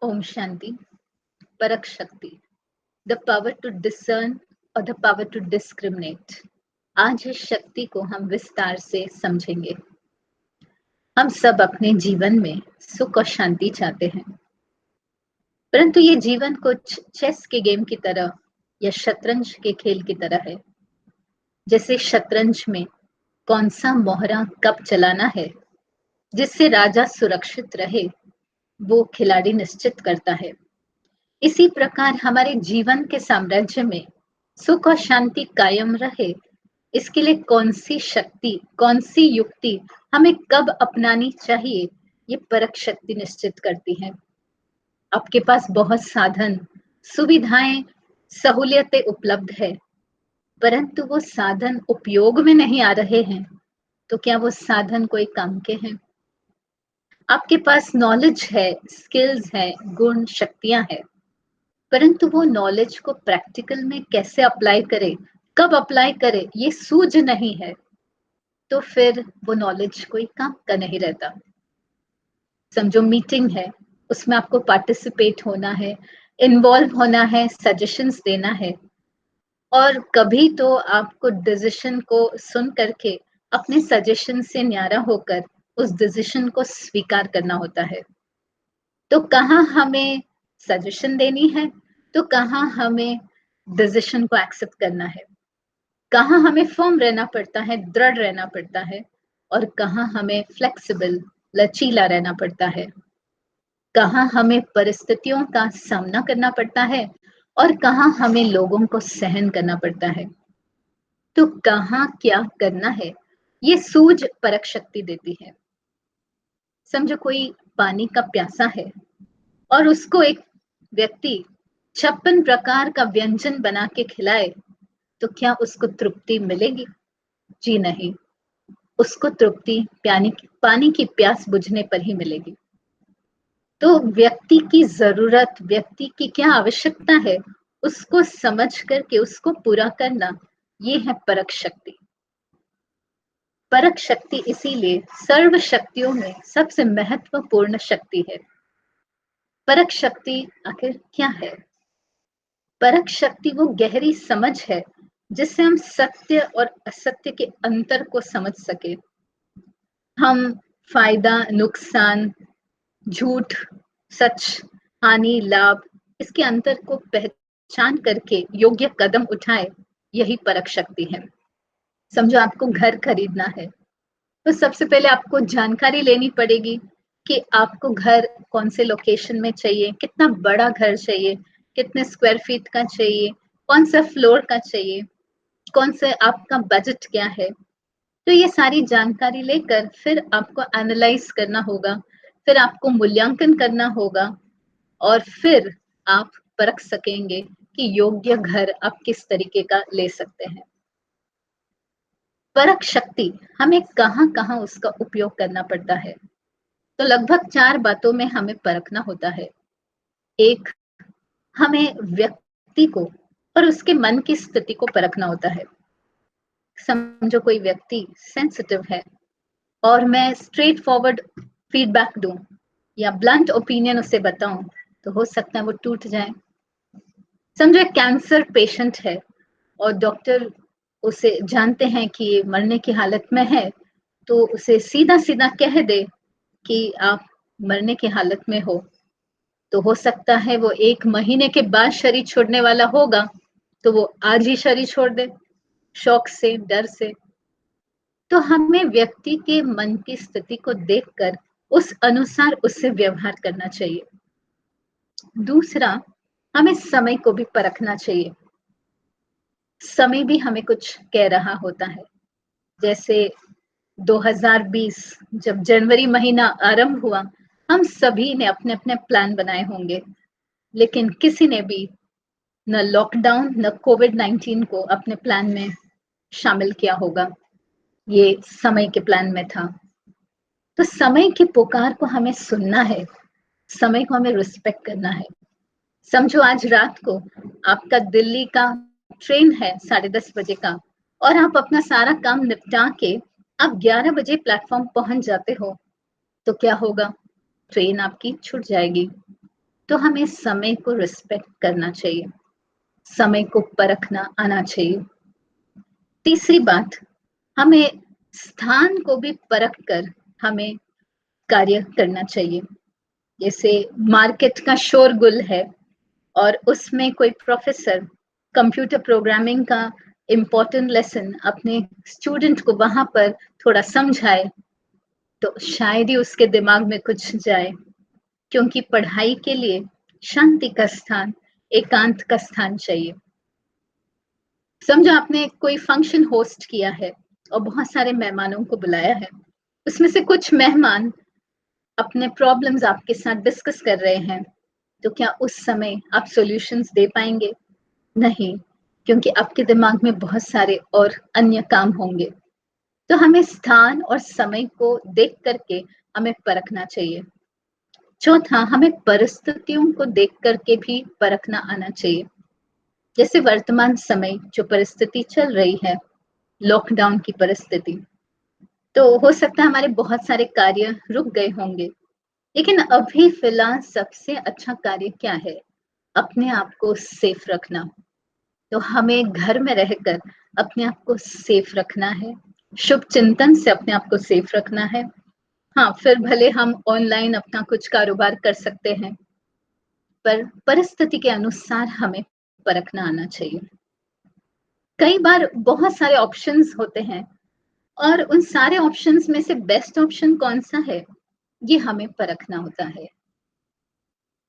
ओम शांति। परख शक्ति, the power to discern और द पावर टू डिस्क्रिमिनेट। आज इस शक्ति को हम विस्तार से समझेंगे। हम सब अपने जीवन में सुख और शांति चाहते हैं, परंतु ये जीवन कुछ चेस के गेम की तरह या शतरंज के खेल की तरह है। जैसे शतरंज में कौन सा मोहरा कब चलाना है, जिससे राजा सुरक्षित रहे, वो खिलाड़ी निश्चित करता है। इसी प्रकार हमारे जीवन के साम्राज्य में सुख और शांति कायम रहे, इसके लिए कौन सी शक्ति, कौन सी युक्ति हमें कब अपनानी चाहिए, ये परख शक्ति निश्चित करती है। आपके पास बहुत साधन, सुविधाएं, सहूलियतें उपलब्ध है, परंतु वो साधन उपयोग में नहीं आ रहे हैं, तो क्या वो साधन कोई काम के हैं? आपके पास नॉलेज है, स्किल्स है, गुण, शक्तियां है, परंतु वो नॉलेज को प्रैक्टिकल में कैसे अप्लाई करे, कब अप्लाई करे, ये सूझ नहीं है, तो फिर वो नॉलेज कोई काम का नहीं रहता। समझो मीटिंग है, उसमें आपको पार्टिसिपेट होना है, इन्वॉल्व होना है, सजेशंस देना है, और कभी तो आपको डिसीजन को सुन करके अपने सजेशन से न्यारा होकर उस डिसीजन को स्वीकार करना होता है। तो कहाँ हमें सजेशन देनी है, तो कहाँ हमें डिसीजन को एक्सेप्ट करना है, कहाँ हमें फर्म रहना पड़ता है, दृढ़ रहना पड़ता है, और कहाँ हमें फ्लेक्सिबल, लचीला रहना पड़ता है, कहाँ हमें परिस्थितियों का सामना करना पड़ता है और कहाँ हमें लोगों को सहन करना पड़ता है। तो कहाँ क्या करना है, ये सूझ परख शक्ति देती है। समझो कोई पानी का प्यासा है और उसको एक व्यक्ति 56 प्रकार का व्यंजन बना के खिलाए, तो क्या उसको तृप्ति मिलेगी? जी नहीं, उसको तृप्ति पानी की प्यास बुझने पर ही मिलेगी। तो व्यक्ति की जरूरत, व्यक्ति की क्या आवश्यकता है, उसको समझ करके उसको पूरा करना, ये है परख शक्ति। परख शक्ति इसीलिए सर्व शक्तियों में सबसे महत्वपूर्ण शक्ति है। परख शक्ति आखिर क्या है? परख शक्ति वो गहरी समझ है जिससे हम सत्य और असत्य के अंतर को समझ सके। हम फायदा, नुकसान, झूठ, सच, हानि, लाभ, इसके अंतर को पहचान करके योग्य कदम उठाए, यही परख शक्ति है। समझो आपको घर खरीदना है, तो सबसे पहले आपको जानकारी लेनी पड़ेगी कि आपको घर कौन से लोकेशन में चाहिए, कितना बड़ा घर चाहिए, कितने स्क्वायर फीट का चाहिए, कौन सा फ्लोर का चाहिए, कौन से आपका बजट क्या है। तो ये सारी जानकारी लेकर फिर आपको एनालाइज करना होगा, फिर आपको मूल्यांकन करना होगा, और फिर आप परख सकेंगे कि योग्य घर आप किस तरीके का ले सकते हैं। परख शक्ति हमें कहाँ कहाँ उसका उपयोग करना पड़ता है, तो लगभग 4 बातों में हमें परखना होता है। एक, हमें व्यक्ति को और उसके मन की स्थिति को परखना होता है। समझो कोई व्यक्ति सेंसिटिव है और मैं स्ट्रेट फॉरवर्ड फीडबैक दूं या ब्लंट ओपिनियन उसे बताऊं, तो हो सकता है वो टूट जाए। समझो एक कैंसर पेशेंट है और डॉक्टर उसे जानते हैं कि ये मरने की हालत में है, तो उसे सीधा सीधा कह दे कि आप मरने की हालत में हो, तो हो सकता है वो 1 महीने के बाद शरीर छोड़ने वाला होगा, तो वो आज ही शरीर छोड़ दे, शौक से, डर से। तो हमें व्यक्ति के मन की स्थिति को देखकर उस अनुसार उससे व्यवहार करना चाहिए। दूसरा, हमें समय को भी परखना चाहिए। समय भी हमें कुछ कह रहा होता है। जैसे 2020 जब जनवरी महीना आरंभ हुआ, हम सभी ने अपने अपने प्लान बनाए होंगे, लेकिन किसी ने भी न लॉकडाउन न कोविड-19 को अपने प्लान में शामिल किया होगा। ये समय के प्लान में था। तो समय की पुकार को हमें सुनना है, समय को हमें रिस्पेक्ट करना है। समझो आज रात को आपका दिल्ली का ट्रेन है 10:30 बजे का, और आप अपना सारा काम निपटा के आप 11 बजे प्लेटफॉर्म पहुंच जाते हो, तो क्या होगा? ट्रेन आपकी छूट जाएगी। तो हमें समय को रिस्पेक्ट करना चाहिए, समय को परखना आना चाहिए। तीसरी बात, हमें स्थान को भी परख कर हमें कार्य करना चाहिए। जैसे मार्केट का शोरगुल है और उसमें कोई प्रोफेसर कंप्यूटर प्रोग्रामिंग का इम्पोर्टेंट लेसन अपने स्टूडेंट को वहां पर थोड़ा समझाए, तो शायद ही उसके दिमाग में कुछ जाए, क्योंकि पढ़ाई के लिए शांति का स्थान, एकांत का स्थान चाहिए। समझो आपने कोई फंक्शन होस्ट किया है और बहुत सारे मेहमानों को बुलाया है, उसमें से कुछ मेहमान अपने प्रॉब्लम्स आपके साथ डिस्कस कर रहे हैं, तो क्या उस समय आप सॉल्यूशंस दे पाएंगे? नहीं, क्योंकि आपके दिमाग में बहुत सारे और अन्य काम होंगे। तो हमें स्थान और समय को देख करके हमें परखना चाहिए। चौथा, हमें परिस्थितियों को देख करके भी परखना आना चाहिए। जैसे वर्तमान समय जो परिस्थिति चल रही है, लॉकडाउन की परिस्थिति, तो हो सकता है हमारे बहुत सारे कार्य रुक गए होंगे, लेकिन अभी फिलहाल सबसे अच्छा कार्य क्या है? अपने आप को सेफ रखना। तो हमें घर में रहकर अपने आप को सेफ रखना है, शुभ चिंतन से अपने आप को सेफ रखना है। हाँ, फिर भले हम ऑनलाइन अपना कुछ कारोबार कर सकते हैं, पर परिस्थिति के अनुसार हमें परखना आना चाहिए। कई बार बहुत सारे ऑप्शंस होते हैं और उन सारे ऑप्शंस में से बेस्ट ऑप्शन कौन सा है, ये हमें परखना होता है।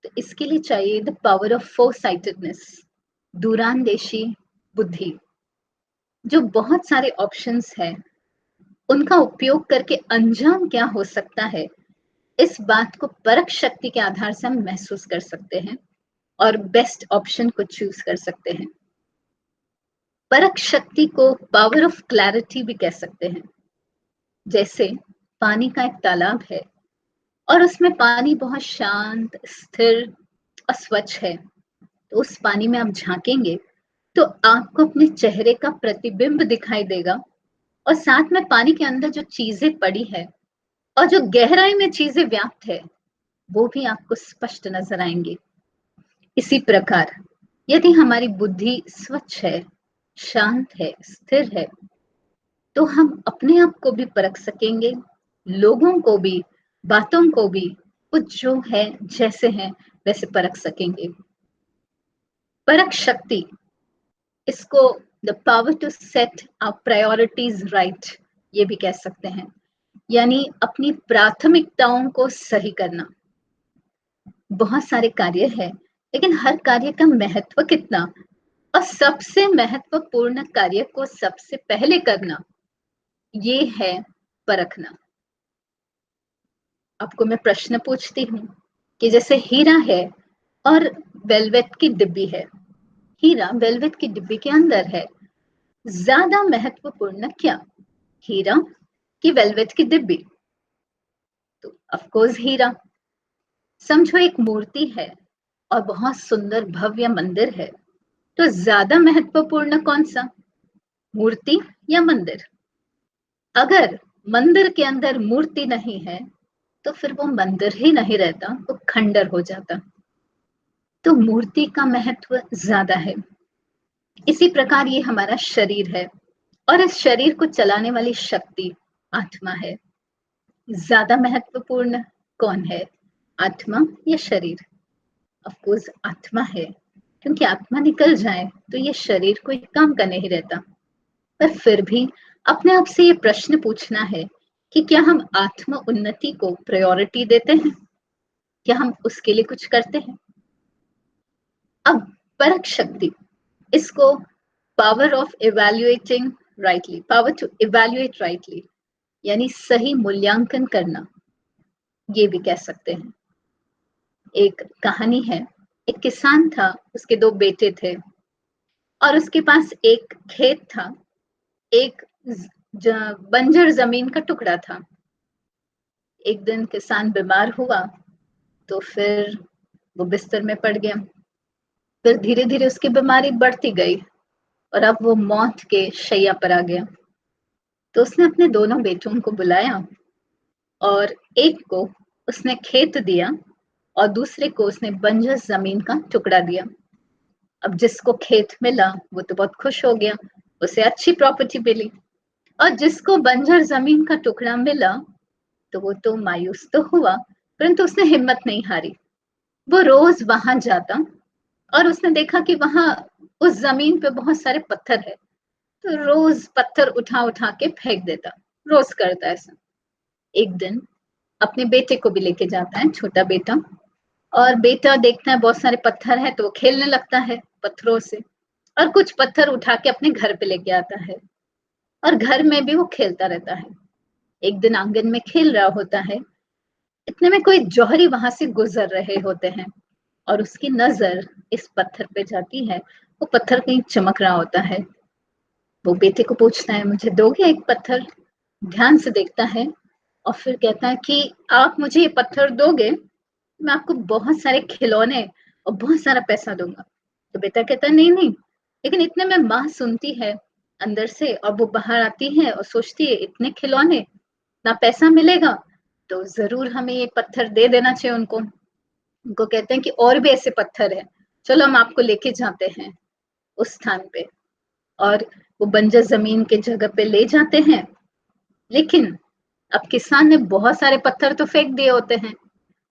तो इसके लिए चाहिए द पावर ऑफ फोरसाइटेडनेस, दूरांदेशी बुद्धि। जो बहुत सारे ऑप्शंस हैं, उनका उपयोग करके अंजाम क्या हो सकता है, इस बात को परख शक्ति के आधार से हम महसूस कर सकते हैं और बेस्ट ऑप्शन को चूज कर सकते हैं। परख शक्ति को पावर ऑफ क्लैरिटी भी कह सकते हैं। जैसे पानी का एक तालाब है और उसमें पानी बहुत शांत, स्थिर और स्वच्छ है, तो उस पानी में आप झांकेंगे तो आपको अपने चेहरे का प्रतिबिंब दिखाई देगा और साथ में पानी के अंदर जो चीजें पड़ी है और जो गहराई में चीजें व्याप्त है, वो भी आपको स्पष्ट नजर आएंगी। इसी प्रकार यदि हमारी बुद्धि स्वच्छ है, शांत है, स्थिर है, तो हम अपने आप को भी परख सकेंगे, लोगों को भी, बातों को भी, कुछ जो है जैसे हैं वैसे परख सकेंगे। परख शक्ति, इसको the power to set our priorities right, ये भी कह सकते हैं। यानी अपनी प्राथमिकताओं को सही करना। बहुत सारे कार्य है, लेकिन हर कार्य का महत्व कितना और सबसे महत्वपूर्ण कार्य को सबसे पहले करना, ये है परखना। आपको मैं प्रश्न पूछती हूँ कि जैसे हीरा है और वेलवेट की डिब्बी है, हीरा वेलवेट की डिब्बी के अंदर है, ज्यादा महत्वपूर्ण क्या, हीरा कि वेलवेट की डिब्बी? तो ऑफ कोर्स हीरा। समझो एक मूर्ति है और बहुत सुंदर भव्य मंदिर है, तो ज्यादा महत्वपूर्ण कौन सा, मूर्ति या मंदिर? अगर मंदिर के अंदर मूर्ति नहीं है तो फिर वो मंदिर ही नहीं रहता, वो खंडर हो जाता। तो मूर्ति का महत्व ज्यादा है। इसी प्रकार ये हमारा शरीर है और इस शरीर को चलाने वाली शक्ति आत्मा है। ज्यादा महत्वपूर्ण कौन है, आत्मा या शरीर? ऑफ कोर्स आत्मा है, क्योंकि आत्मा निकल जाए तो ये शरीर कोई काम का नहीं रहता। पर फिर भी अपने आप से ये प्रश्न पूछना है कि क्या हम आत्म उन्नति को प्रायोरिटी देते हैं, क्या हम उसके लिए कुछ करते हैं? अब परख शक्ति, इसको power of evaluating rightly, power to evaluate rightly, यानी सही मूल्यांकन करना, ये भी कह सकते हैं। एक कहानी है, एक किसान था, उसके दो बेटे थे और उसके पास एक खेत था, एक बंजर जमीन का टुकड़ा था। एक दिन किसान बीमार हुआ तो फिर वो बिस्तर में पड़ गया। फिर धीरे धीरे उसकी बीमारी बढ़ती गई और अब वो मौत के शैया पर आ गया। तो उसने अपने दोनों बेटों को बुलाया और एक को उसने खेत दिया और दूसरे को उसने बंजर जमीन का टुकड़ा दिया। अब जिसको खेत मिला वो तो बहुत खुश हो गया, उसे अच्छी प्रॉपर्टी मिली। और जिसको बंजर जमीन का टुकड़ा मिला तो वो तो मायूस तो हुआ, परंतु उसने हिम्मत नहीं हारी। वो रोज वहां जाता और उसने देखा कि वहां उस जमीन पे बहुत सारे पत्थर है, तो रोज पत्थर उठा उठा के फेंक देता, रोज करता ऐसा। एक दिन अपने बेटे को भी लेके जाता है, छोटा बेटा, और बेटा देखता है बहुत सारे पत्थर है तो वो खेलने लगता है पत्थरों से, और कुछ पत्थर उठा के अपने घर पे लेके आता है और घर में भी वो खेलता रहता है। एक दिन आंगन में खेल रहा होता है, इतने में कोई जौहरी वहां से गुजर रहे होते हैं और उसकी नजर इस पत्थर पे जाती है। वो पत्थर कहीं चमक रहा होता है। वो बेटे को पूछता है, मुझे दोगे एक पत्थर? ध्यान से देखता है और फिर कहता है कि आप मुझे ये पत्थर दोगे, मैं आपको बहुत सारे खिलौने और बहुत सारा पैसा दूंगा। तो बेटा कहता है, नहीं नहीं। लेकिन इतने में माँ सुनती है अंदर से और वो बाहर आती है और सोचती है, इतने खिलौने, ना पैसा मिलेगा, तो जरूर हमें ये पत्थर दे देना चाहिए उनको। उनको कहते हैं कि और भी ऐसे पत्थर है, चलो हम आपको लेके जाते हैं उस स्थान पे। और वो बंजर जमीन के जगह पे ले जाते हैं। लेकिन अब किसान ने बहुत सारे पत्थर तो फेंक दिए होते हैं,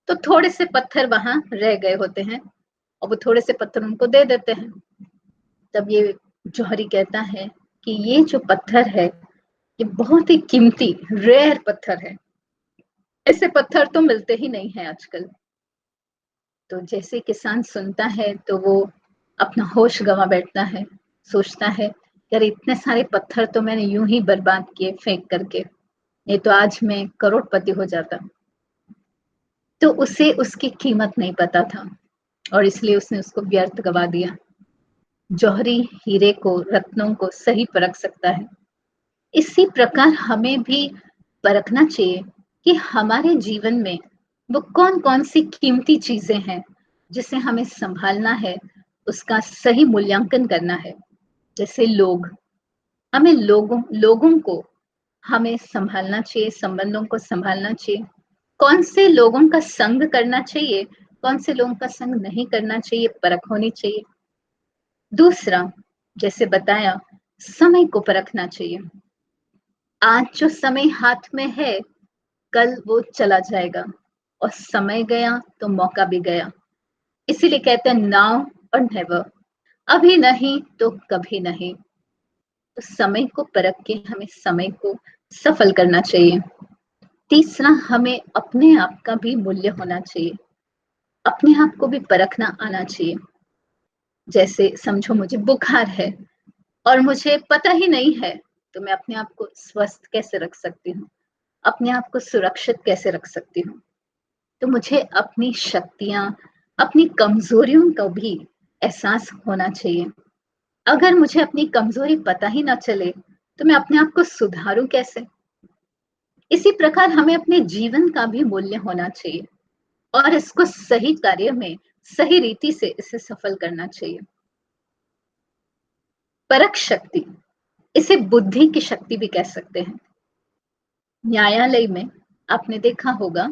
तो थोड़े से पत्थर वहां रह गए होते हैं और वो थोड़े से पत्थर उनको दे देते हैं। तब ये जौहरी कहता है कि ये जो पत्थर है ये बहुत ही कीमती रेयर पत्थर है, ऐसे पत्थर तो मिलते ही नहीं है आजकल। तो जैसे किसान सुनता है तो वो अपना होश गंवा बैठता है, सोचता है, यार इतने सारे पत्थर तो मैंने यूं ही बर्बाद किए फेंक करके, नहीं तो आज मैं करोड़पति हो जाता। तो उसे उसकी कीमत नहीं पता था और इसलिए उसने उसको व्यर्थ गवा दिया। जौहरी हीरे को, रत्नों को सही परख सकता है। इसी प्रकार हमें भी परखना चाहिए कि हमारे जीवन में वो कौन कौन सी कीमती चीजें हैं जिसे हमें संभालना है, उसका सही मूल्यांकन करना है। जैसे लोग, हमें लोगों लोगों को हमें संभालना चाहिए, संबंधों को संभालना चाहिए। कौन से लोगों का संग करना चाहिए, कौन से लोगों का संग नहीं करना चाहिए, परख होनी चाहिए। दूसरा, जैसे बताया, समय को परखना चाहिए। आज जो समय हाथ में है कल वो चला जाएगा, और समय गया तो मौका भी गया। इसीलिए कहते हैं नाउ और नेवर, अभी नहीं तो कभी नहीं। तो समय को परख के हमें समय को सफल करना चाहिए। तीसरा, हमें अपने आप का भी मूल्य होना चाहिए, अपने आप को भी परखना आना चाहिए। जैसे समझो मुझे बुखार है और मुझे पता ही नहीं है, तो मैं अपने आप को स्वस्थ कैसे रख सकती हूँ, अपने आप को सुरक्षित कैसे रख सकती हूँ। तो मुझे अपनी शक्तियां, अपनी कमजोरियों का भी एहसास होना चाहिए। अगर मुझे अपनी कमजोरी पता ही ना चले तो मैं अपने आप को सुधारूं कैसे। इसी प्रकार हमें अपने जीवन का भी मूल्य होना चाहिए और इसको सही कार्य में, सही रीति से इसे सफल करना चाहिए। परख शक्ति, इसे बुद्धि की शक्ति भी कह सकते हैं। न्यायालय में आपने देखा होगा,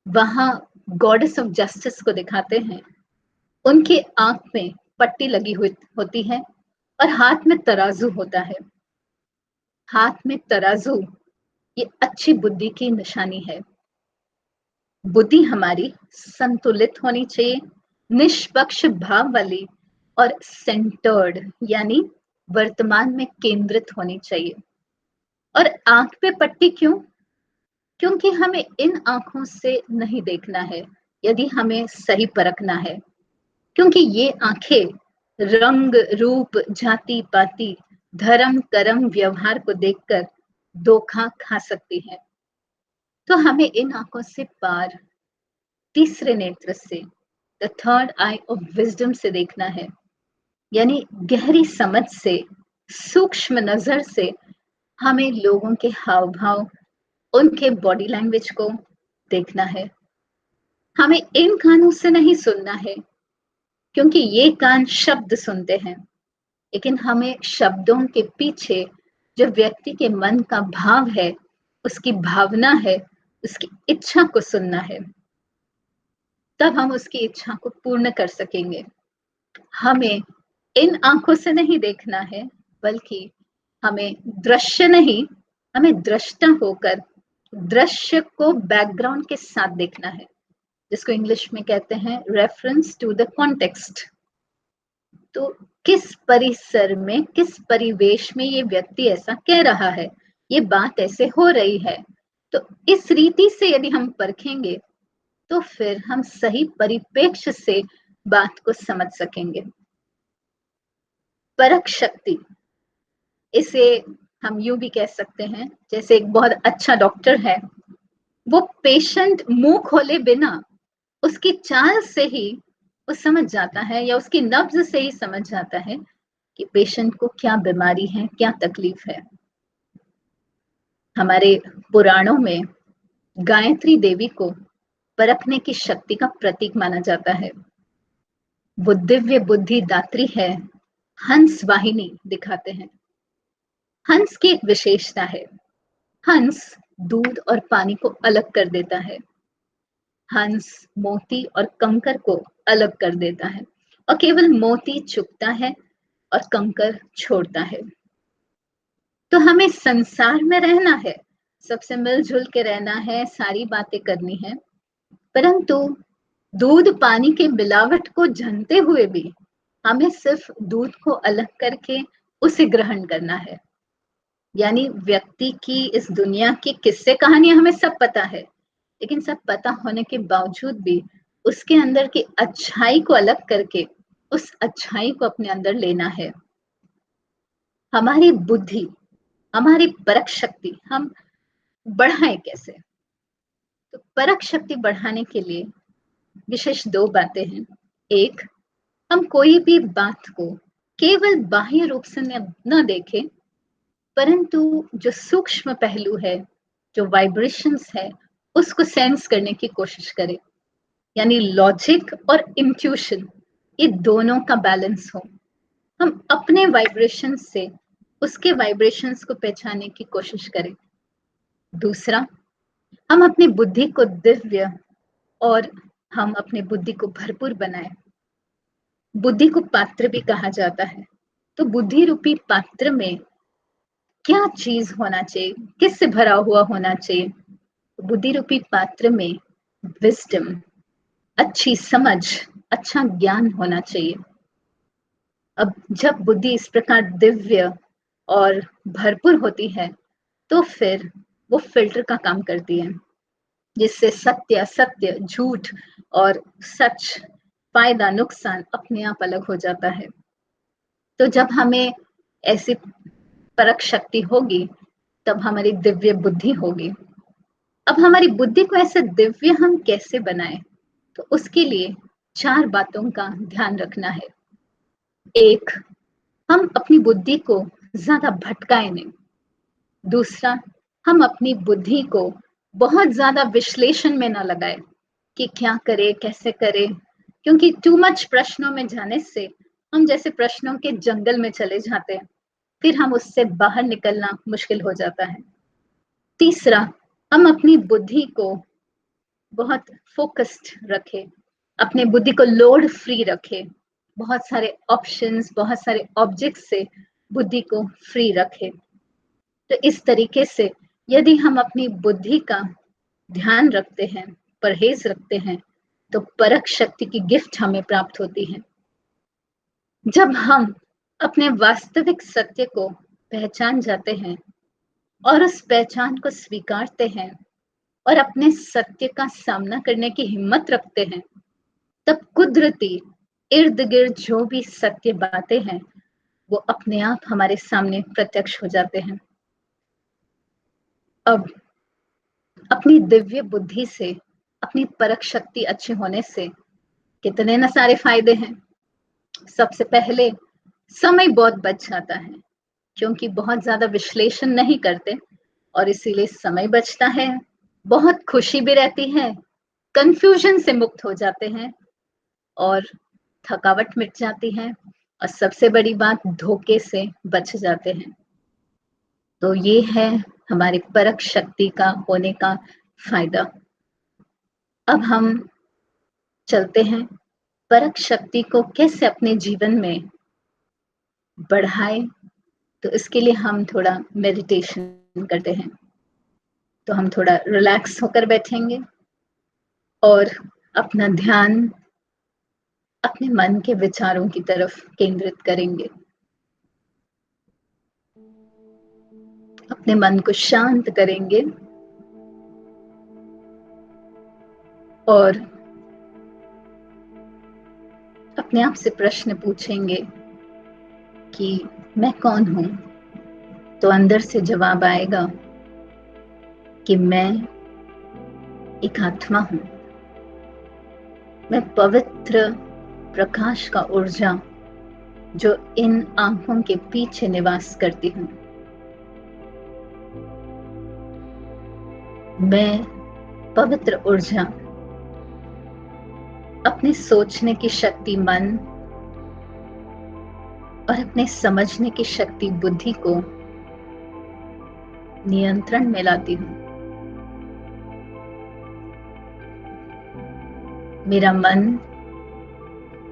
वहां गॉडेस ऑफ जस्टिस को दिखाते हैं। उनकी आंख में पट्टी लगी हुई होती है और हाथ में तराजू होता है। हाथ में तराजू, ये अच्छी बुद्धि की निशानी है। बुद्धि हमारी संतुलित होनी चाहिए, निष्पक्ष भाव वाली और सेंटर्ड, यानी वर्तमान में केंद्रित होनी चाहिए। और आंख पे पट्टी क्यों? क्योंकि हमें इन आंखों से नहीं देखना है यदि हमें सही परखना है। क्योंकि ये आंखें रंग, रूप, जाति पाति, धर्म, कर्म, व्यवहार को देखकर धोखा खा सकती है। तो हमें इन आंखों से पार, तीसरे नेत्र से, the third I of wisdom से देखना है। यानी गहरी समझ से, सूक्ष्म नजर से हमें लोगों के हाव भाव, उनके बॉडी लैंग्वेज को देखना है। हमें इन कानों से नहीं सुनना है, क्योंकि ये कान शब्द सुनते हैं, लेकिन हमें शब्दों के पीछे जो व्यक्ति के मन का भाव है, उसकी भावना है, उसकी इच्छा को सुनना है। तब हम उसकी इच्छा को पूर्ण कर सकेंगे। हमें इन आंखों से नहीं देखना है, बल्कि हमें दृश्य नहीं, हमें दृष्टा होकर दृश्य को बैकग्राउंड के साथ देखना है, जिसको इंग्लिश में कहते हैं रेफरेंस टू द कॉन्टेक्स्ट। तो किस परिसर में, किस परिवेश में ये व्यक्ति ऐसा कह रहा है, ये बात ऐसे हो रही है, तो इस रीति से यदि हम परखेंगे तो फिर हम सही परिप्रेक्ष्य से बात को समझ सकेंगे। परख शक्ति, इसे हम यूं भी कह सकते हैं, जैसे एक बहुत अच्छा डॉक्टर है, वो पेशेंट मुंह खोले बिना उसकी चाल से ही वो समझ जाता है, या उसकी नब्ज से ही समझ जाता है कि पेशेंट को क्या बीमारी है, क्या तकलीफ है। हमारे पुराणों में गायत्री देवी को परखने की शक्ति का प्रतीक माना जाता है। वो दिव्य बुद्धि दात्री है, हंस वाहिनी दिखाते हैं। हंस की एक विशेषता है, हंस दूध और पानी को अलग कर देता है। हंस मोती और कंकर को अलग कर देता है, और केवल मोती चुगता है और कंकर छोड़ता है। तो हमें संसार में रहना है, सबसे मिलजुल के रहना है, सारी बातें करनी है, परंतु दूध पानी के मिलावट को जानते हुए भी हमें सिर्फ दूध को अलग करके उसे ग्रहण करना है। यानी व्यक्ति की, इस दुनिया की किस्से कहानियां हमें सब पता है, लेकिन सब पता होने के बावजूद भी उसके अंदर की अच्छाई को अलग करके उस अच्छाई को अपने अंदर लेना है। हमारी बुद्धि, हमारी परख शक्ति हम बढ़ाएं कैसे? तो परख शक्ति बढ़ाने के लिए विशेष दो बातें हैं। एक, हम कोई भी बात को केवल बाह्य रूप से न देखें, परंतु जो सूक्ष्म पहलू है, जो वाइब्रेशंस है, उसको सेंस करने की कोशिश करें। यानी लॉजिक और इंट्यूशन, ये दोनों का बैलेंस हो। हम अपने वाइब्रेशन से उसके वाइब्रेशंस को पहचानने की कोशिश करें। दूसरा, हम अपनी बुद्धि को दिव्य और हम अपनी बुद्धि को भरपूर बनाएं। बुद्धि को पात्र भी कहा जाता है, तो बुद्धि रूपी पात्र में क्या चीज होना चाहिए, किससे भरा हुआ होना चाहिए? बुद्धि रूपी पात्र में विजडम, अच्छी समझ, अच्छा ज्ञान होना चाहिए। अब जब बुद्धि इस प्रकार दिव्य और भरपूर होती है, तो फिर वो फिल्टर का काम करती है, जिससे सत्य असत्य, झूठ और सच, फायदा नुकसान अपने आप अलग हो जाता है। तो जब हमें ऐसी परख शक्ति होगी, तब हमारी दिव्य बुद्धि होगी। अब हमारी बुद्धि को ऐसे दिव्य हम कैसे बनाएं? तो उसके लिए 4 बातों का ध्यान रखना है। एक, हम अपनी बुद्धि को ज्यादा भटकाए नहीं। दूसरा, हम अपनी बुद्धि को बहुत ज्यादा विश्लेषण में ना लगाए कि क्या करे, कैसे करे, क्योंकि टू मच प्रश्नों में जाने से हम जैसे प्रश्नों के जंगल में चले जाते हैं, फिर हम उससे बाहर निकलना मुश्किल हो जाता है। तीसरा, हम अपनी बुद्धि को बहुत फोकस्ड रखें, अपने बुद्धि को लोड फ्री रखें, बहुत सारे ऑप्शंस, बहुत सारे ऑब्जेक्ट्स से बुद्धि को फ्री रखें। तो इस तरीके से यदि हम अपनी बुद्धि का ध्यान रखते हैं, परहेज रखते हैं, तो परख शक्ति की गिफ्ट हमें प्राप्त होती है। जब हम अपने वास्तविक सत्य को पहचान जाते हैं और उस पहचान को स्वीकारते हैं और अपने सत्य का सामना करने की हिम्मत रखते हैं, तब कुदरती इर्द गिर्द जो भी सत्य बातें हैं, वो अपने आप हमारे सामने प्रत्यक्ष हो जाते हैं। अब अपनी दिव्य बुद्धि से, अपनी परख शक्ति अच्छे होने से कितने न सारे फायदे हैं। सबसे पहले, समय बहुत बच जाता है, क्योंकि बहुत ज्यादा विश्लेषण नहीं करते और इसीलिए समय बचता है। बहुत खुशी भी रहती है, कंफ्यूजन से मुक्त हो जाते हैं और थकावट मिट जाती है, और सबसे बड़ी बात, धोखे से बच जाते हैं। तो ये है हमारी परख शक्ति का होने का फायदा। अब हम चलते हैं परख शक्ति को कैसे अपने जीवन में बढ़ाए। तो इसके लिए हम थोड़ा मेडिटेशन करते हैं। तो हम थोड़ा रिलैक्स होकर बैठेंगे और अपना ध्यान अपने मन के विचारों की तरफ केंद्रित करेंगे। अपने मन को शांत करेंगे और अपने आप से प्रश्न पूछेंगे कि मैं कौन हूं। तो अंदर से जवाब आएगा कि मैं एक आत्मा हूं। मैं पवित्र प्रकाश का ऊर्जा जो इन आंखों के पीछे निवास करती हूं। मैं पवित्र ऊर्जा अपने सोचने की शक्ति मन और अपने समझने की शक्ति बुद्धि को नियंत्रण में लाती हूं। मेरा मन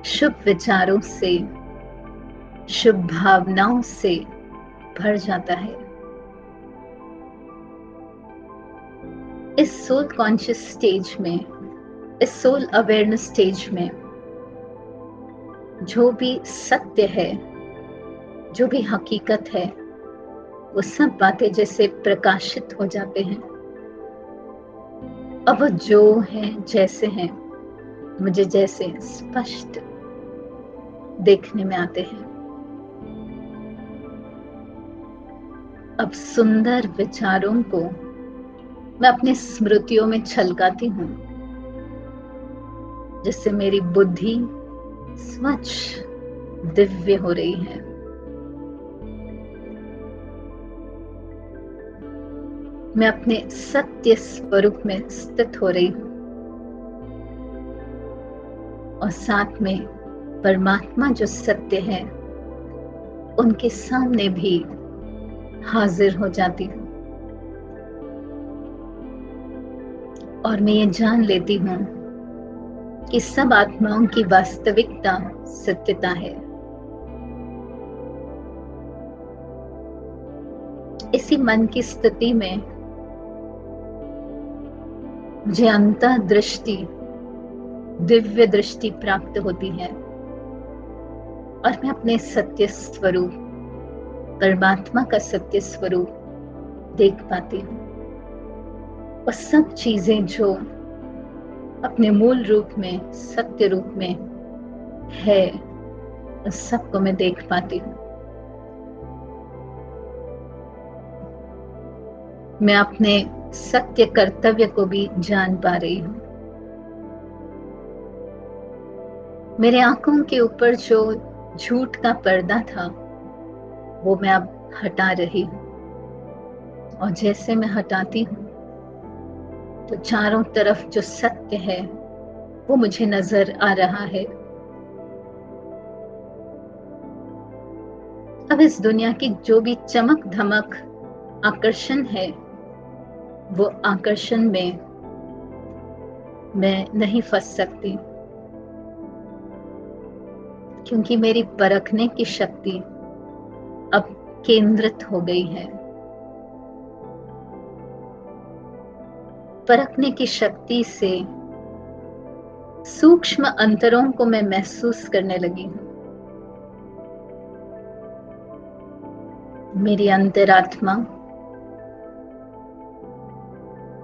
शुभ विचारों से, शुभ भावनाओं से भर जाता है। इस सोल कॉन्शियस स्टेज में, इस सोल अवेयरनेस स्टेज में जो भी सत्य है, जो भी हकीकत है, वो सब बातें जैसे प्रकाशित हो जाते हैं। अब वो जो है जैसे हैं, मुझे जैसे स्पष्ट देखने में आते हैं। अब सुंदर विचारों को मैं अपनी स्मृतियों में छलकाती हूँ, जिससे मेरी बुद्धि स्वच्छ दिव्य हो रही है। मैं अपने सत्य स्वरूप में स्थित हो रही हूँ और साथ में परमात्मा जो सत्य है उनके सामने भी हाजिर हो जाती हूँ। और मैं ये जान लेती हूँ कि सब आत्माओं की वास्तविकता सत्यता है। इसी मन की स्थिति में मुझे अंतः दृष्टि, दिव्य दृष्टि प्राप्त होती है और मैं अपने सत्य स्वरूप, परमात्मा का सत्य स्वरूप देख पाती हूँ। और सब चीजें जो अपने मूल रूप में, सत्य रूप में है, उस सबको मैं देख पाती हूँ। मैं अपने सत्य कर्तव्य को भी जान पा रही हूँ। मेरे आंखों के ऊपर जो झूठ का पर्दा था वो मैं अब हटा रही हूँ। और जैसे मैं हटाती हूँ तो चारों तरफ जो सत्य है वो मुझे नजर आ रहा है। अब इस दुनिया की जो भी चमक धमक आकर्षण है, वो आकर्षण में मैं नहीं फंस सकती, क्योंकि मेरी परखने की शक्ति अब केंद्रित हो गई है। परखने की शक्ति से सूक्ष्म अंतरों को मैं महसूस करने लगी हूँ। मेरी अंतरात्मा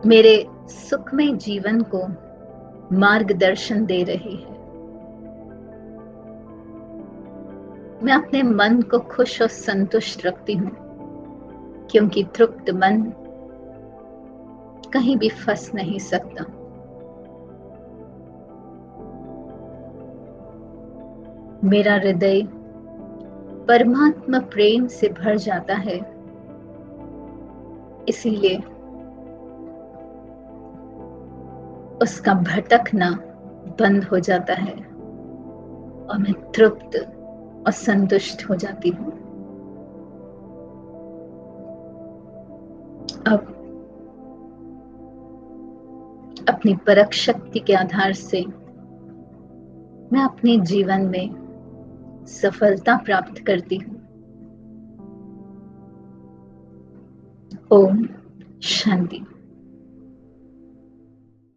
मेरे सुखमय जीवन को मार्गदर्शन दे रही है। मैं अपने मन को खुश और संतुष्ट रखती हूँ, क्योंकि तृप्त मन कहीं भी फंस नहीं सकता। मेरा हृदय परमात्मा प्रेम से भर जाता है, इसीलिए उसका भटकना बंद हो जाता है और मैं तृप्त और संतुष्ट हो जाती हूँ। अब अपनी परख शक्ति के आधार से मैं अपने जीवन में सफलता प्राप्त करती हूँ। ओम शांति।